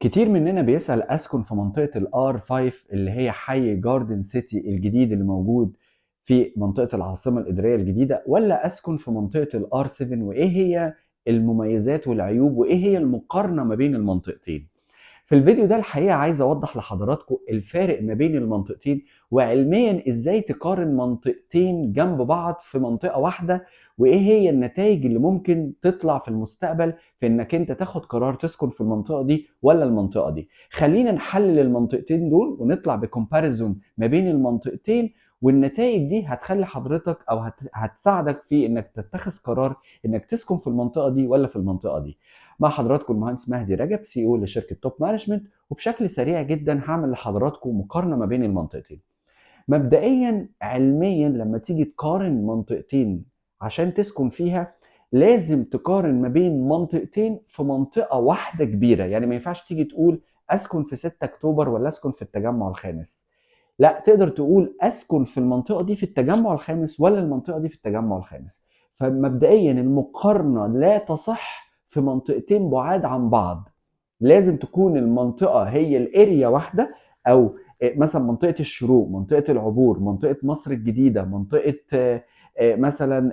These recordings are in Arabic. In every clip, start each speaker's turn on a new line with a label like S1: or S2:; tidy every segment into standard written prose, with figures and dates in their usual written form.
S1: كتير مننا بيسأل أسكن في منطقة الار 5 اللي هي حي جاردن سيتي الجديد اللي موجود في منطقة العاصمة الإدارية الجديدة، ولا أسكن في منطقة الار 7؟ وإيه هي المميزات والعيوب وإيه هي المقارنة ما بين المنطقتين؟ في الفيديو ده الحقيقة عايز أوضح لحضراتكم الفارق ما بين المنطقتين، وعلميا إزاي تقارن منطقتين جنب بعض في منطقة واحدة، وإيه هي النتائج اللي ممكن تطلع في المستقبل في إنك أنت تاخد قرار تسكن في المنطقة دي ولا المنطقة دي. خلينا نحلل المنطقتين دول ونطلع بكومباريزون ما بين المنطقتين، والنتائج دي هتخلي حضرتك أو هتساعدك في إنك تتخذ قرار إنك تسكن في المنطقة دي ولا في المنطقة دي. مع حضراتكم المهندس مهدي رجب، سي او لشركه توب مانجمنت، وبشكل سريع جدا هعمل لحضراتكم مقارنه ما بين المنطقتين. مبدئيا علميا لما تيجي تقارن منطقتين عشان تسكن فيها، لازم تقارن ما بين منطقتين في منطقه واحده كبيره. يعني ما ينفعش تيجي تقول اسكن في 6 اكتوبر ولا اسكن في التجمع الخامس، لا، تقدر تقول اسكن في المنطقه دي في التجمع الخامس ولا المنطقه دي في التجمع الخامس. فمبدئيا المقارنه لا تصح في منطقتين بعاد عن بعض. لازم تكون المنطقه هي الاريا واحده، او مثلا منطقه الشروق، منطقه العبور، منطقه مصر الجديده، منطقه مثلا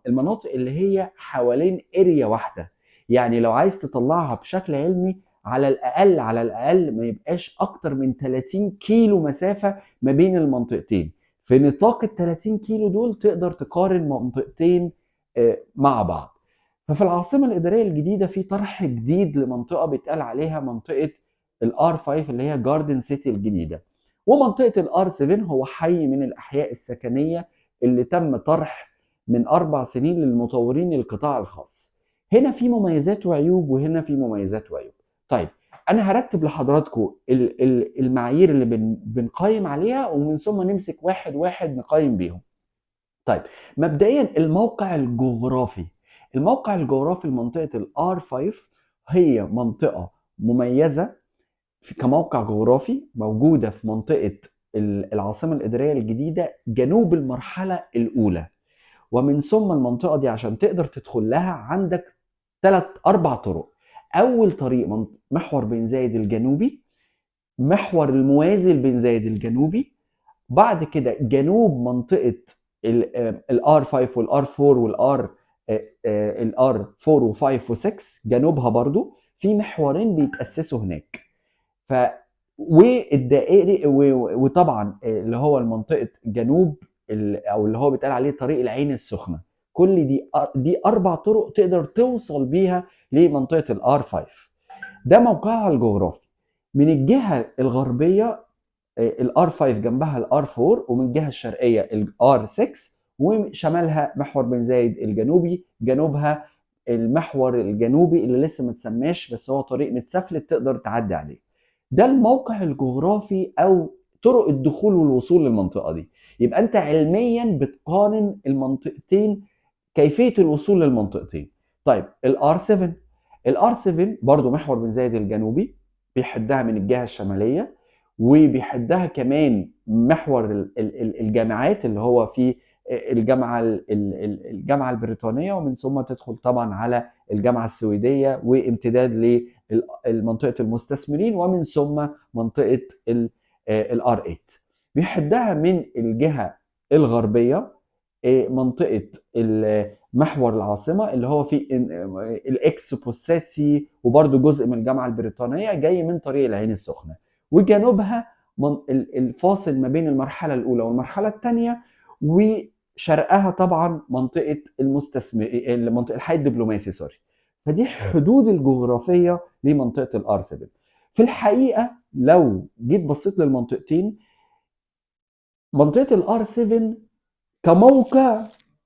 S1: المناطق اللي هي حوالين اريا واحده. يعني لو عايز تطلعها بشكل علمي، على الأقل ما يبقاش أكتر من 30 كيلو مسافة ما بين المنطقتين. في نطاق ال 30 كيلو دول تقدر تقارن منطقتين مع بعض. ففي العاصمة الإدارية الجديدة في طرح جديد لمنطقة بيتقال عليها منطقة الار 5 اللي هي جاردن سيتي الجديدة. ومنطقة الار 7 هو حي من الأحياء السكنية اللي تم طرح من 4 سنين للمطورين القطاع الخاص. هنا في مميزات وعيوب وهنا في مميزات وعيوب. طيب، انا هرتب لحضراتكم المعايير اللي بنقيم عليها، ومن ثم نمسك واحد واحد نقيم بيهم. طيب، مبدئيا الموقع الجغرافي لمنطقة الار 5 هي منطقة مميزة كموقع جغرافي، موجودة في منطقة العاصمة الإدارية الجديدة جنوب المرحلة الأولى. ومن ثم المنطقة دي عشان تقدر تدخل لها عندك 4 طرق. أول طريق محور بن زايد الجنوبي، محور الموازي لبن زايد الجنوبي، بعد كده جنوب منطقة الار 5 والار 4 الار 4 و5 و6 جنوبها برضو في محورين بيتأسسوا هناك. ف والدائري وطبعا اللي هو المنطقه جنوب او اللي هو بيتقال عليه طريق العين السخنه. كل دي 4 طرق تقدر توصل بيها لمنطقه الار 5. ده موقعها الجغرافي. من الجهه الغربيه الار 5 جنبها الار 4، ومن الجهه الشرقيه الار 6، وشمالها محور بن زايد الجنوبي، جنوبها المحور الجنوبي اللي لسه ما اتسماش بس هو طريق متسفلت تقدر تعدي عليه. ده الموقع الجغرافي او طرق الدخول والوصول للمنطقه دي. يبقى انت علميا بتقارن المنطقتين، كيفيه الوصول للمنطقتين. طيب الار 7 برضو محور بن زايد الجنوبي، بيحدها من الجهه الشماليه، وبيحدها كمان محور الجامعات اللي هو في الجامعه البريطانيه، ومن ثم تدخل طبعا على الجامعه السويديه وامتداد لمنطقه المستثمرين، ومن ثم منطقه الار 8. بيحدها من الجهه الغربيه منطقه محور العاصمه اللي هو في الاكسبو سيتي، وبرده جزء من الجامعه البريطانيه جاي من طريق العين السخنه. وجنوبها الفاصل ما بين المرحله الاولى والمرحله الثانيه، وشرقها طبعا منطقه منطقه الحي الدبلوماسي، سوري. فدي حدود الجغرافيه لمنطقه الار 7. في الحقيقه لو جيت بصيت للمنطقتين، منطقه الار 7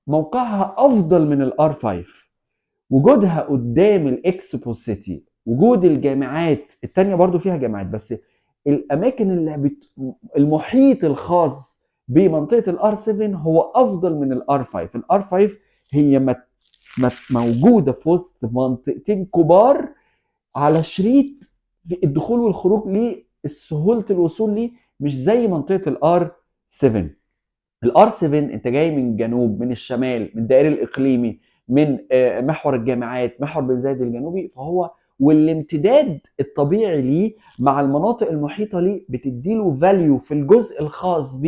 S1: موقعها افضل من الار 5. وجودها قدام الاكسبو سيتي، وجود الجامعات التانية برضو فيها جامعات، بس الاماكن المحيط الخاص بمنطقة الار 7 هو افضل من الار 5. الار 5 هي موجودة في وسط منطقتين كبار على شريط في الدخول والخروج ليه، سهولة الوصول ليه مش زي منطقة الار 7. الار 7 انت جاي من الجنوب، من الشمال، من الدائري الاقليمي، من محور الجامعات، محور بن زايد الجنوبي، فهو والامتداد الطبيعي ليه مع المناطق المحيطه ليه بتديله فاليو في الجزء الخاص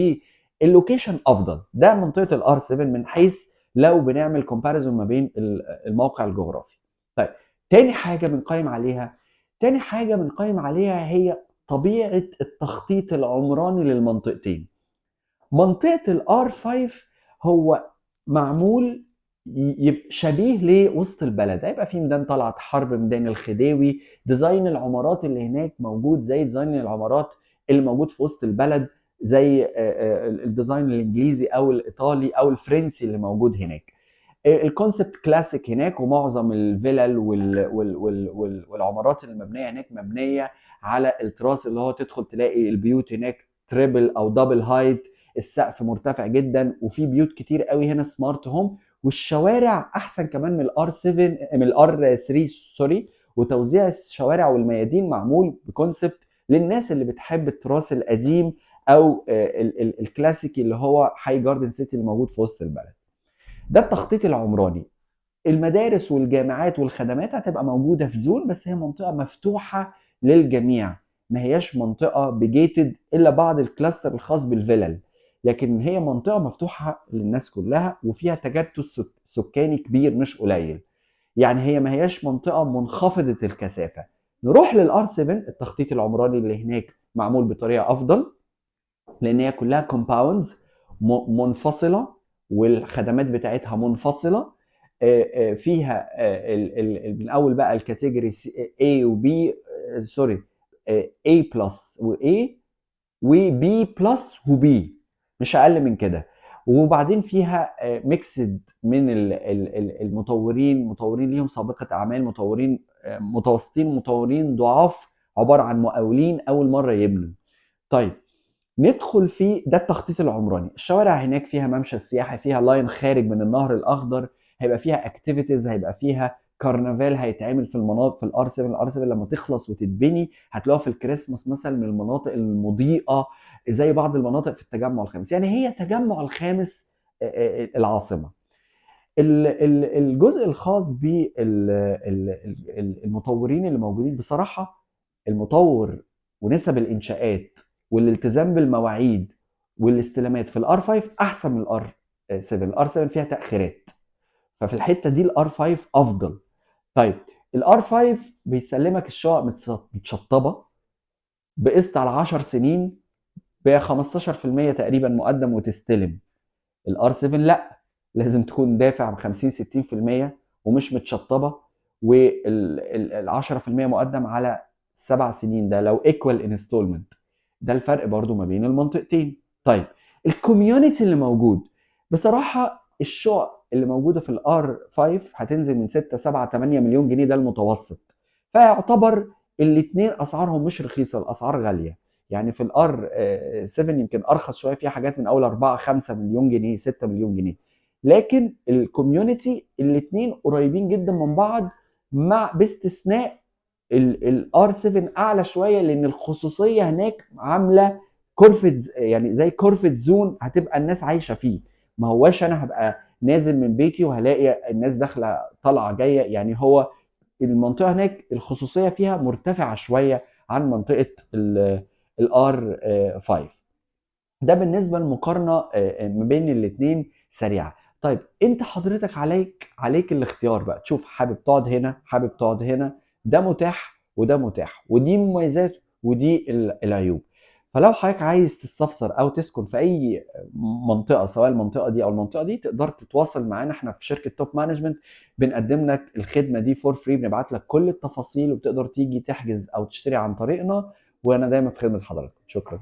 S1: باللوكيشن افضل. ده منطقه الار 7 من حيث لو بنعمل كومباريزون ما بين الموقع الجغرافي. طيب تاني حاجه بنقيم عليها هي طبيعه التخطيط العمراني للمنطقتين. منطقه الار 5 هو معمول يبقى شبيه لوسط البلد، هيبقى في ميدان طلعت حرب، ميدان الخديوي، ديزاين العمارات اللي هناك موجود زي ديزاين العمارات اللي موجود في وسط البلد، زي الديزاين الانجليزي او الايطالي او الفرنسي اللي موجود هناك. الكونسبت كلاسيك هناك، ومعظم الفلل والعمارات المبنيه هناك مبنيه على التراس، اللي هو تدخل تلاقي البيوت هناك تريبل او دبل هايت، السقف مرتفع جدا، وفي بيوت كتير قوي هنا سمارت هوم، والشوارع احسن كمان من الار 7 من الار 3 سوري. وتوزيع الشوارع والميادين معمول بكونسبت للناس اللي بتحب التراث القديم او الكلاسيكي اللي هو حي جاردن سيتي اللي موجود في وسط البلد. ده التخطيط العمراني. المدارس والجامعات والخدمات هتبقى موجوده في زون، بس هي منطقه مفتوحه للجميع، ما هياش منطقه بجيتد الا بعض الكلاستر الخاص بالفلل، لكن هي منطقه مفتوحه للناس كلها وفيها تجدد سكاني كبير مش قليل. يعني هي ما هياش منطقه منخفضه الكثافه. نروح للار 7. التخطيط العمراني اللي هناك معمول بطريقه افضل، لان هي كلها كومباوندز منفصله، والخدمات بتاعتها منفصله. فيها من اول بقى الكاتيجوري A و B، سوري، A بلس و A و B بلس و B، مش اقل من كده. وبعدين فيها ميكسد من المطورين، مطورين ليهم سابقه اعمال، مطورين متوسطين، مطورين ضعاف، عباره عن مقاولين اول مره يبنوا. طيب ندخل في ده التخطيط العمراني. الشوارع هناك فيها ممشى السياحي، فيها لاين خارج من النهر الاخضر، هيبقى فيها اكتيفيتيز، هيبقى فيها كارنفال هيتعمل في المناطق في الار 7. الار 7 لما تخلص وتتبني هتلاقوها في الكريسماس مثلا من المناطق المضيئه، زي بعض المناطق في التجمع الخامس. يعني هي تجمع الخامس العاصمه. الجزء الخاص بالمطورين اللي موجودين بصراحه، المطور ونسب الانشاءات والالتزام بالمواعيد والاستلامات في الار 5 احسن من الار 7. الار 7 فيها تاخيرات، ففي الحته دي الار 5 افضل. طيب الار 5 بيسلمك الشقق متشطبه بقسط على 10 سنين ب 15% تقريبا مقدم وتستلم. الار 7 لا، لازم تكون دافع ب 50 60% ومش متشطبه، وال 10% مقدم على 7 سنين، ده لو ايكوال انستولمنت. ده الفرق برضو ما بين المنطقتين. طيب الكوميونتي اللي موجود، بصراحه الشقق اللي موجوده في الار 5 هتنزل من 6 7 8 مليون جنيه، ده المتوسط. فيعتبر الاثنين اسعارهم مش رخيصه، الاسعار غاليه. يعني في الار 7 يمكن ارخص شويه، فيها حاجات من اول 4 5 مليون جنيه 6 مليون جنيه. لكن الكوميونتي الاثنين قريبين جدا من بعض، مع باستثناء الار 7 اعلى شويه، لان الخصوصيه هناك عامله كورفت، يعني زي كورفت زون هتبقى الناس عايشه فيه. ما هواش انا هبقى نازل من بيتي وهلاقي الناس داخله طالعه جايه. يعني هو المنطقه هناك الخصوصيه فيها مرتفعه شويه عن منطقه الار 5. ده بالنسبه للمقارنه ما بين الاثنين سريعه. طيب انت حضرتك عليك الاختيار بقى، تشوف حابب تقعد هنا حابب تقعد هنا. ده متاح وده متاح، ودي مميزات ودي العيوب. فلو حضرتك عايز تستفسر او تسكن في اي منطقه، سواء المنطقه دي او المنطقه دي، تقدر تتواصل معانا. احنا في شركه توب مانجمنت بنقدم لك الخدمه دي فور فري، بنبعت لك كل التفاصيل، وبتقدر تيجي تحجز او تشتري عن طريقنا. وانا دايما في خدمه حضرتك. شكرا.